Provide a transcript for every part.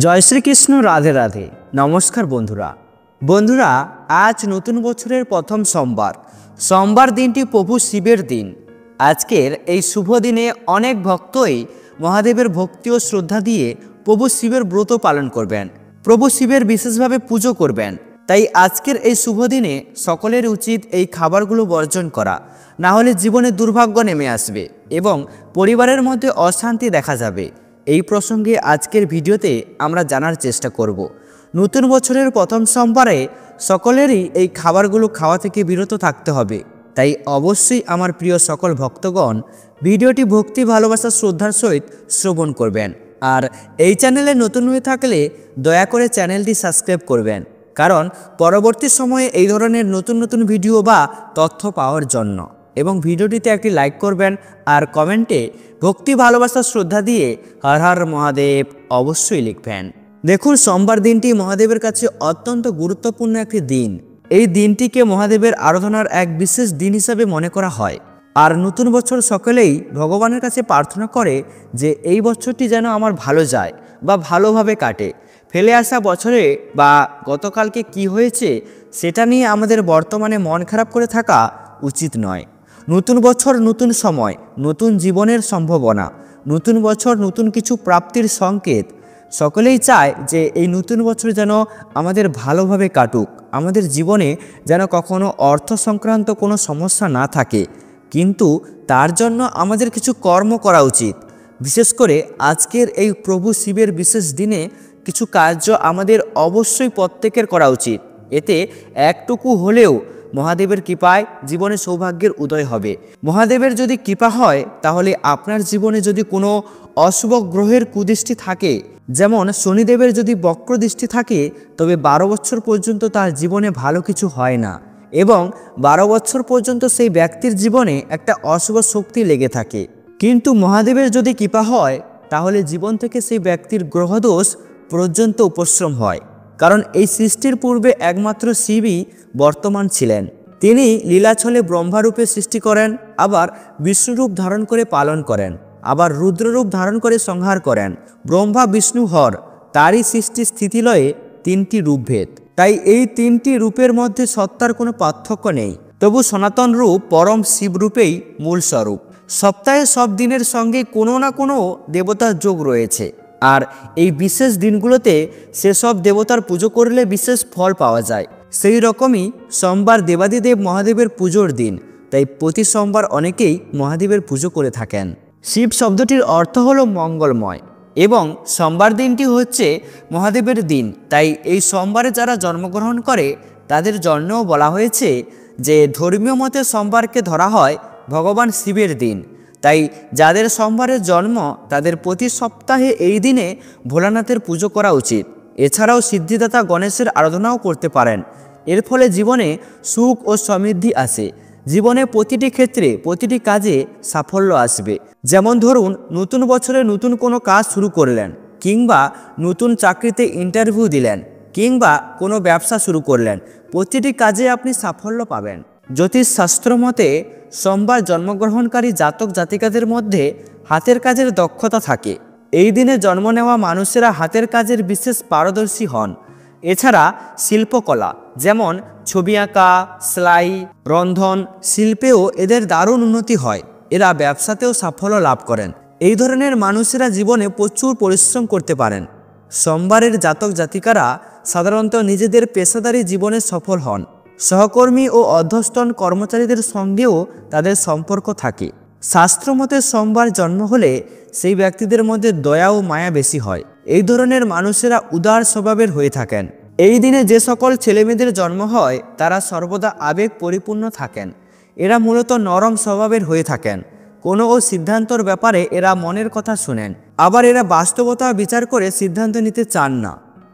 জয় শ্রীকৃষ্ণ। রাধে রাধে। নমস্কার বন্ধুরা আজ নতুন বছরের প্রথম সোমবার দিনটি প্রভু শিবের দিন। আজকের এই শুভ দিনে অনেক ভক্তই মহাদেবের ভক্তি ও শ্রদ্ধা দিয়ে প্রভু শিবের ব্রত পালন করবেন, প্রভু শিবের বিশেষভাবে পুজো করবেন। তাই আজকের এই শুভ দিনে সকলের উচিত এই খাবারগুলো বর্জন করা, না হলে জীবনে দুর্ভাগ্য নেমে আসবে এবং পরিবারের মধ্যে অশান্তি দেখা যাবে। এই প্রসঙ্গে আজকের ভিডিওতে আমরা জানার চেষ্টা করব। নতুন বছরের প্রথম সোমবারে সকলেরই এই খাবারগুলো খাওয়া থেকে বিরত থাকতে হবে। তাই অবশ্যই আমার প্রিয় সকল ভক্তগণ ভিডিওটি ভক্তি, ভালোবাসা, শ্রদ্ধার সহিত শ্রবণ করবেন। আর এই চ্যানেলে নতুন হয়ে থাকলে দয়া করে চ্যানেলটি সাবস্ক্রাইব করবেন, কারণ পরবর্তী সময়ে এই ধরনের নতুন ভিডিও বা তথ্য পাওয়ার জন্য। এবং ভিডিওটিতে একটি লাইক করবেন আর কমেন্টে ভক্তি, ভালোবাসা, শ্রদ্ধা দিয়ে হর হর মহাদেব অবশ্যই লিখবেন। দেখুন, সোমবার দিনটি মহাদেবের কাছে অত্যন্ত গুরুত্বপূর্ণ একটি দিন। এই দিনটিকে মহাদেবের আরাধনার এক বিশেষ দিন হিসাবে মনে করা হয়। আর নতুন বছর সকলেই ভগবানের কাছে প্রার্থনা করে যে এই বছরটি যেন আমার ভালো যায় বা ভালোভাবে কাটে। ফেলে আসা বছরে বা গতকালকে কি হয়েছে সেটা নিয়ে আমাদের বর্তমানে মন খারাপ করে থাকা উচিত নয়। নতুন বছর, নতুন সময়, নতুন জীবনের সম্ভাবনা, নতুন বছর, নতুন কিছু প্রাপ্তির সংকেত। সকলেই চায় যে এই নতুন বছর যেন আমাদের ভালোভাবে কাটুক, আমাদের জীবনে যেন কখনো অর্থ সংক্রান্ত কোনো সমস্যা না থাকে। কিন্তু তার জন্য আমাদের কিছু কর্ম করা উচিত। বিশেষ করে আজকের এই প্রভু শিবের বিশেষ দিনে কিছু কার্য আমাদের অবশ্যই প্রত্যেকের করা উচিত। এতে একটুকু হলেও মহাদেবের কৃপায় জীবনে সৌভাগ্যের উদয় হবে। মহাদেবের যদি কৃপা হয় তাহলে আপনার জীবনে যদি কোনো অশুভ গ্রহের কুদৃষ্টি থাকে, যেমন শনিদেবের যদি বক্র দৃষ্টি থাকে, তবে 12 বছর পর্যন্ত তার জীবনে ভালো কিছু হয় না এবং 12 বছর পর্যন্ত সেই ব্যক্তির জীবনে একটা অশুভ শক্তি লেগে থাকে। কিন্তু মহাদেবের যদি কৃপা হয় তাহলে জীবন থেকে সেই ব্যক্তির গ্রহদোষ পর্যন্ত উপশম হয়। কারণ এই সৃষ্টির পূর্বে একমাত্র শিবই বর্তমান ছিলেন। তিনি লীলাছলে ব্রহ্মারূপে সৃষ্টি করেন, আবার বিষ্ণুরূপ ধারণ করে পালন করেন, আবার রুদ্ররূপ ধারণ করে সংহার করেন। ব্রহ্মা, বিষ্ণু, হর, তারই সৃষ্টি স্থিতিলয়ে 3টি রূপভেদ। তাই এই 3টি রূপের মধ্যে সত্তার কোনো পার্থক্য নেই। তবু সনাতন রূপ পরম শিবরূপেই মূল স্বরূপ। সপ্তাহে সব দিনের সঙ্গে কোনো না কোনো দেবতার যোগ রয়েছে। আর এই বিশেষ দিনগুলোতে সেসব দেবতার পুজো করলে বিশেষ ফল পাওয়া যায়। সেই রকমই সোমবার দেবাদিদেব মহাদেবের পুজোর দিন। তাই প্রতি সোমবার অনেকেই মহাদেবের পুজো করে থাকেন। শিব শব্দটির অর্থ হলো মঙ্গলময় এবং সোমবার দিনটি হচ্ছে মহাদেবের দিন। তাই এই সোমবারে যারা জন্মগ্রহণ করে তাদের জন্যও বলা হয়েছে যে ধর্মীয় মতে সোমবারকে ধরা হয় ভগবান শিবের দিন। তাই যাদের সোমবারের জন্ম তাদের প্রতি সপ্তাহে এই দিনে ভোলানাথের পুজো করা উচিত। এছাড়াও সিদ্ধিদাতা গণেশের আরাধনাও করতে পারেন। এর ফলে জীবনে সুখ ও সমৃদ্ধি আসে। জীবনে প্রতিটি ক্ষেত্রে, প্রতিটি কাজে সাফল্য আসবে। যেমন ধরুন, নতুন বছরে নতুন কোনো কাজ শুরু করলেন, কিংবা নতুন চাকরিতে ইন্টারভিউ দিলেন, কিংবা কোনো ব্যবসা শুরু করলেন, প্রতিটি কাজে আপনি সাফল্য পাবেন। জ্যোতিষশাস্ত্র মতে সোমবার জন্মগ্রহণকারী জাতক জাতিকাদের মধ্যে হাতের কাজের দক্ষতা থাকে। এই দিনে জন্ম নেওয়া মানুষেরা হাতের কাজের বিশেষ পারদর্শী হন। এছাড়া শিল্পকলা, যেমন ছবি আঁকা, সেলাই, রন্ধন শিল্পেও এদের দারুণ উন্নতি হয়। এরা ব্যবসাতেও সাফল্য লাভ করেন। এই ধরনের মানুষেরা জীবনে প্রচুর পরিশ্রম করতে পারেন। সোমবারের জাতক জাতিকারা সাধারণত নিজেদের পেশাদারী জীবনে সফল হন। সহকর্মী ও অধ্যস্তন কর্মচারীদের সঙ্গেও তাদের সম্পর্ক থাকে। শাস্ত্রমতে সোমবার জন্ম হলে সেই ব্যক্তিদের মধ্যে দয়া ও মায়া বেশি হয়। এই ধরনের মানুষেরা উদার স্বভাবের হয়ে থাকেন। এই দিনে যে সকল ছেলেমেয়েদের জন্ম হয় তারা সর্বদা আবেগ পরিপূর্ণ থাকেন। এরা মূলত নরম স্বভাবের হয়ে থাকেন। কোনো সিদ্ধান্তর ব্যাপারে এরা মনের কথা শোনেন, আবার এরা বাস্তবতা বিচার করে সিদ্ধান্ত নিতে চান না।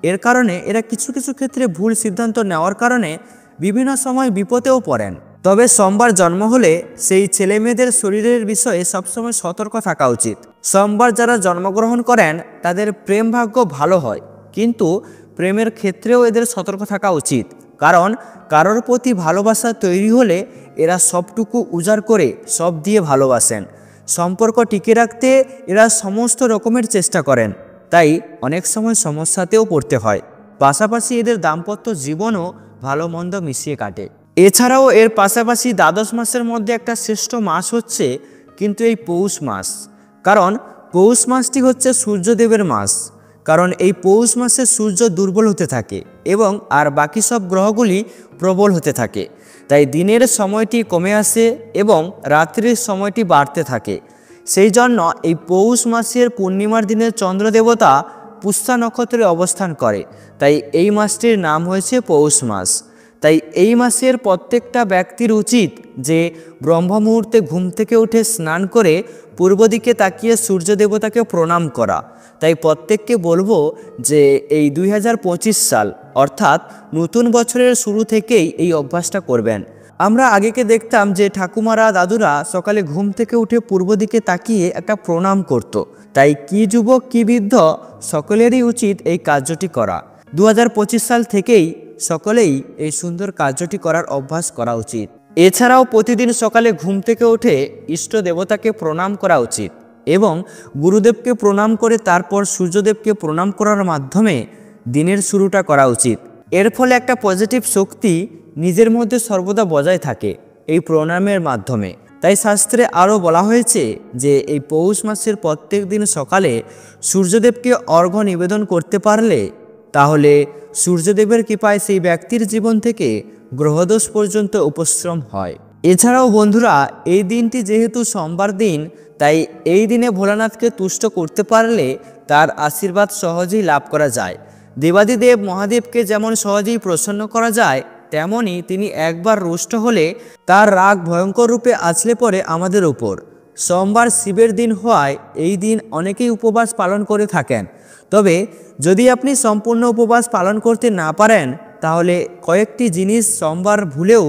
এর কারণে এরা কিছু ক্ষেত্রে ভুল সিদ্ধান্ত নেওয়ার কারণে বিভিন্ন সময় বিপদেও পড়েন। তবে সোমবার জন্ম হলে সেই ছেলেমেয়েদের শরীরের বিষয়ে সবসময় সতর্ক থাকা উচিত। সোমবার যারা জন্মগ্রহণ করেন তাদের প্রেম ভাগ্য ভালো হয়, কিন্তু প্রেমের ক্ষেত্রেও এদের সতর্ক থাকা উচিত। কারণ কারোর প্রতি ভালোবাসা তৈরি হলে এরা সবটুকু উজাড় করে সব দিয়ে ভালোবাসেন। সম্পর্ক টিকে রাখতে এরা সমস্ত রকমের চেষ্টা করেন। তাই অনেক সময় সমস্যাতেও পড়তে হয়। পাশাপাশি এদের দাম্পত্য জীবনও ভালো মন্দ মিশিয়ে কাটে। এছাড়াও এর পাশাপাশি দ্বাদশ মাসের মধ্যে একটা শ্রেষ্ঠ মাস হচ্ছে কিন্তু এই পৌষ মাস। কারণ পৌষ মাসটি হচ্ছে সূর্যদেবের মাস। কারণ এই পৌষ মাসে সূর্য দুর্বল হতে থাকে এবং আর বাকি সব গ্রহগুলি প্রবল হতে থাকে। তাই দিনের সময়টি কমে আসে এবং রাত্রির সময়টি বাড়তে থাকে। সেই জন্য এই পৌষ মাসের পূর্ণিমার দিনে চন্দ্রদেবতা পুষ্যা নক্ষত্রে অবস্থান করে। তাই এই মাসটির নাম হয়েছে পৌষ মাস। তাই এই মাসের প্রত্যেকটা ব্যক্তির উচিত যে ব্রহ্ম মুহূর্তে ঘুম থেকে উঠে স্নান করে পূর্ব দিকে তাকিয়ে সূর্য দেবতাকে প্রণাম করা। তাই প্রত্যেককে বলবো যে এই 2025 সাল অর্থাৎ নতুন বছরের শুরু থেকেই এই অভ্যাসটা করবেন। আমরা আগেকে দেখতাম যে ঠাকুমারা দাদুরা সকালে ঘুম থেকে উঠে পূর্ব দিকে তাকিয়ে একটা প্রণাম করত। তাই কি যুবক কি বৃদ্ধ সকলেরই উচিত এই কার্যটি করা। 2025 সাল থেকেই সকলেই এই সুন্দর কার্যটি করার অভ্যাস করা উচিত। এছাড়াও প্রতিদিন সকালে ঘুম থেকে উঠে ইষ্ট দেবতাকে প্রণাম করা উচিত এবং গুরুদেবকে প্রণাম করে তারপর সূর্যদেবকে প্রণাম করার মাধ্যমে দিনের শুরুটা করা উচিত। এর ফলে একটা পজিটিভ শক্তি নিজের মধ্যে সর্বদা বজায় থাকে এই প্রণামের মাধ্যমে। তাই শাস্ত্রে আরও বলা হয়েছে যে এই পৌষ মাসের প্রত্যেক দিন সকালে সূর্যদেবকে অর্ঘ্য নিবেদন করতে পারলে তাহলে সূর্যদেবের কৃপায় সেই ব্যক্তির জীবন থেকে গ্রহদোষ পর্যন্ত উপশ্রম হয়। এছাড়াও বন্ধুরা এই দিনটি যেহেতু সোমবার দিন, তাই এই দিনে ভোলানাথকে তুষ্ট করতে পারলে তার আশীর্বাদ সহজেই লাভ করা যায়। দেবাদিদেব মহাদেবকে যেমন সহজেই প্রসন্ন করা যায়, তেমনই তিনি একবার রুষ্ট হলে তার রাগ ভয়ঙ্কর রূপে আছড়ে পড়ে আমাদের উপর। সোমবার শিবের দিন হওয়ায় এই দিন অনেকেই উপবাস পালন করে থাকেন। তবে যদি আপনি সম্পূর্ণ উপবাস পালন করতে না পারেন তাহলে কয়েকটি জিনিস সোমবার ভুলেও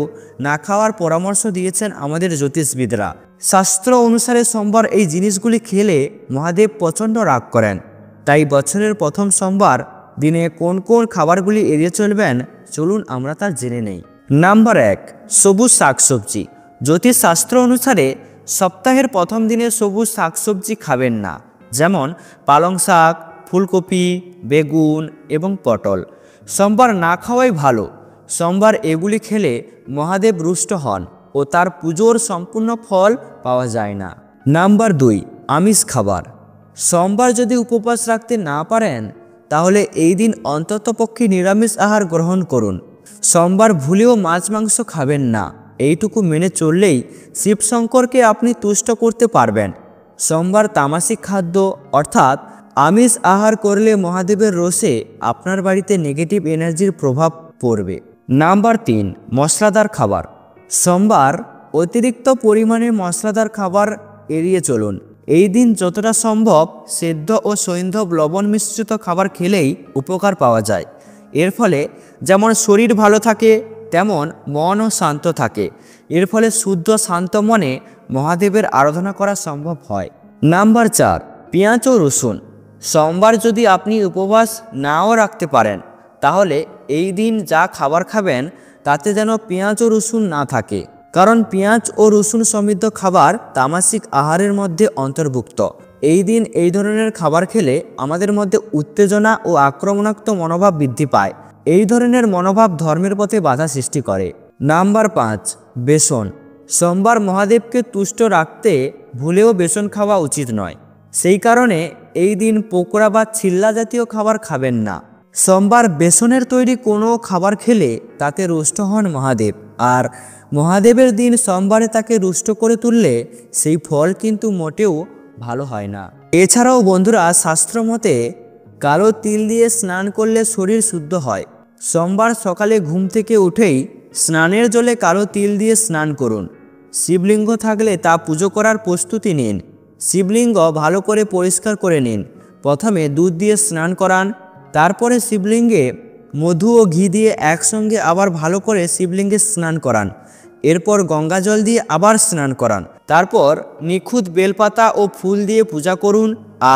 না খাওয়ার পরামর্শ দিয়েছেন আমাদের জ্যোতিষবিদরা। শাস্ত্র অনুসারে সোমবার এই জিনিসগুলি খেলে মহাদেব প্রচণ্ড রাগ করেন। তাই বছরের প্রথম সোমবার দিনে কোন কোন খাবারগুলি এড়িয়ে চলবেন চলুন আমরা তা জেনে নেই। নাম্বার 1, সবুজ শাকসবজি। জ্যোতিষশাস্ত্র অনুসারে সপ্তাহের প্রথম দিনে সবুজ শাকসবজি খাবেন না, যেমন পালং শাক, ফুলকপি, বেগুন এবং পটল। সোমবার না খাওয়াই ভালো। সোমবার এগুলি খেলে মহাদেব রুষ্ট হন ও তার পুজোর সম্পূর্ণ ফল পাওয়া যায় না। নাম্বার 2, আমিষ খাবার। সোমবার যদি উপবাস রাখতে না পারেন তাহলে এই দিন অন্ততপক্ষে নিরামিষ আহার গ্রহণ করুন। সোমবার ভুলেও মাছ মাংস খাবেন না। এইটুকু মেনে চললেই শিবশঙ্করকে আপনি তুষ্ট করতে পারবেন। সোমবার তামাসিক খাদ্য অর্থাৎ আমিষ আহার করলে মহাদেবের রোষে আপনার বাড়িতে নেগেটিভ এনার্জির প্রভাব পড়বে। নাম্বার 3, মশলাদার খাবার। সোমবার অতিরিক্ত পরিমাণে মশলাদার খাবার এড়িয়ে চলুন। এই দিন যতটা সম্ভব সেদ্ধ ও সৈন্ধব লবণ মিশ্রিত খাবার খেলেই উপকার পাওয়া যায়। এর ফলে যেমন শরীর ভালো থাকে তেমন মনও শান্ত থাকে। এর ফলে শুদ্ধ শান্ত মনে মহাদেবের আরাধনা করা সম্ভব হয়। নাম্বার 4, পেঁয়াজ ও রসুন। সোমবার যদি আপনি উপবাস নাও রাখতে পারেন তাহলে এই দিন যা খাবার খাবেন তাতে যেন পেঁয়াজ ও রসুন না থাকে। কারণ পেঁয়াজ ও রসুন সমৃদ্ধ খাবার তামাসিক আহারের মধ্যে অন্তর্ভুক্ত। এই দিন এই ধরনের খাবার খেলে আমাদের মধ্যে উত্তেজনা ও আক্রমণাত্মক মনোভাব বৃদ্ধি পায়। এই ধরনের মনোভাব ধর্মের পথে বাধা সৃষ্টি করে। নাম্বার 5, বেসন। সোমবার মহাদেবকে তুষ্ট রাখতে ভুলেও বেসন খাওয়া উচিত নয়। সেই কারণে এই দিন পকোড়া বা ছিল্লা জাতীয় খাবার খাবেন না। সোমবার বেসনের তৈরি কোনো খাবার খেলে তাতে রুষ্ট হন মহাদেব, আর মহাদেবের দিন সোমবারে তাকে রুষ্ট করে তুললে সেই ফল কিন্তু মোটেও ভালো হয় না। এছাড়াও বন্ধুরা শাস্ত্র মতে কালো তিল দিয়ে স্নান করলে শরীর শুদ্ধ হয়। সোমবার সকালে ঘুম থেকে উঠেই স্নানের জলে কালো তিল দিয়ে স্নান করুন। শিবলিঙ্গ থাকলে তা পুজো করার প্রস্তুতি নিন। শিবলিঙ্গ ভালো করে পরিষ্কার করে নিন। প্রথমে দুধ দিয়ে স্নান করান, তারপরে শিবলিঙ্গে মধু ও ঘি দিয়ে একসঙ্গে আবার ভালো করে শিবলিঙ্গে স্নান করান। এরপর গঙ্গা জল দিয়ে আবার স্নান করান। তারপর নিখুঁত বেলপাতা ও ফুল দিয়ে পূজা করুন,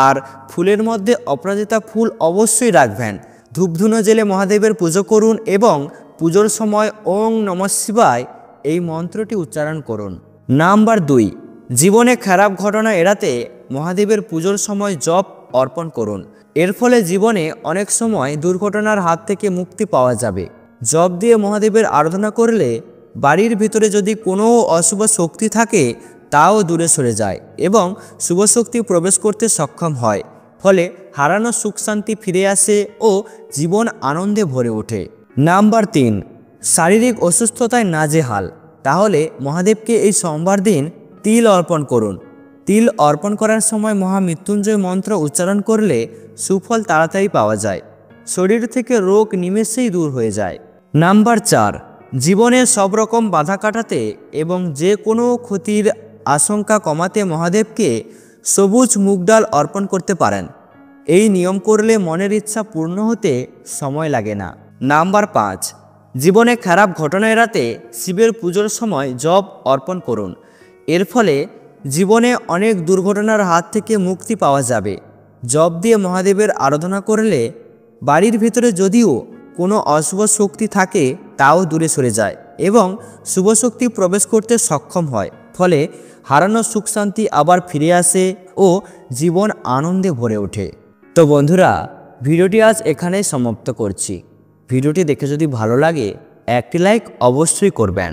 আর ফুলের মধ্যে অপরাজিতা ফুল অবশ্যই রাখবেন। ধূপধুনো জেলে মহাদেবের পুজো করুন এবং পুজোর সময় ওং নমঃ শিবায় এই মন্ত্রটি উচ্চারণ করুন। নাম্বার 2, জীবনে খারাপ ঘটনা এড়াতে মহাদেবের পুজোর সময় জপ অর্পণ করুন। এর ফলে জীবনে অনেক সময় দুর্ঘটনার হাত থেকে মুক্তি পাওয়া যাবে। জপ দিয়ে মহাদেবের আরাধনা করলে বাড়ির ভিতরে যদি কোনো অশুভ শক্তি থাকে তাও দূরে সরে যায় এবং শুভ শক্তি প্রবেশ করতে সক্ষম হয়। ফলে হারানো সুখ শান্তি ফিরে আসে ও জীবন আনন্দে ভরে ওঠে। নাম্বার 3, শারীরিক অসুস্থতায় নাজেহাল, তাহলে মহাদেবকে এই সোমবার দিন তিল অর্পণ করুন। তিল অর্পণ করার সময় মহামৃত্যুঞ্জয় মন্ত্র উচ্চারণ করলে সুফল তাড়াতাড়ি পাওয়া যায়। শরীর থেকে রোগ নিমেষেই দূর হয়ে যায়। নাম্বার 4, জীবনের সব রকম বাধা কাটাতে এবং যে কোনো ক্ষতির আশঙ্কা কমাতে মহাদেবকে সবুজ মুগ ডাল অর্পণ করতে পারেন। এই নিয়ম করলে মনের ইচ্ছা পূর্ণ হতে সময় লাগে না। নাম্বার 5, জীবনে খারাপ ঘটনা এড়াতে শিবের পুজোর সময় জপ অর্পণ করুন। এর ফলে জীবনে অনেক দুর্ঘটনার হাত থেকে মুক্তি পাওয়া যাবে। জপ দিয়ে মহাদেবের আরাধনা করলে বাড়ির ভিতরে যদিও কোনো অশুভ শক্তি থাকে তাও দূরে সরে যায় এবং শুভ শক্তি প্রবেশ করতে সক্ষম হয়। ফলে হারানো সুখ শান্তি আবার ফিরে আসে ও জীবন আনন্দে ভরে ওঠে। তো বন্ধুরা, ভিডিওটি আজ এখানেই সমাপ্ত করছি। ভিডিওটি দেখে যদি ভালো লাগে একটি লাইক অবশ্যই করবেন।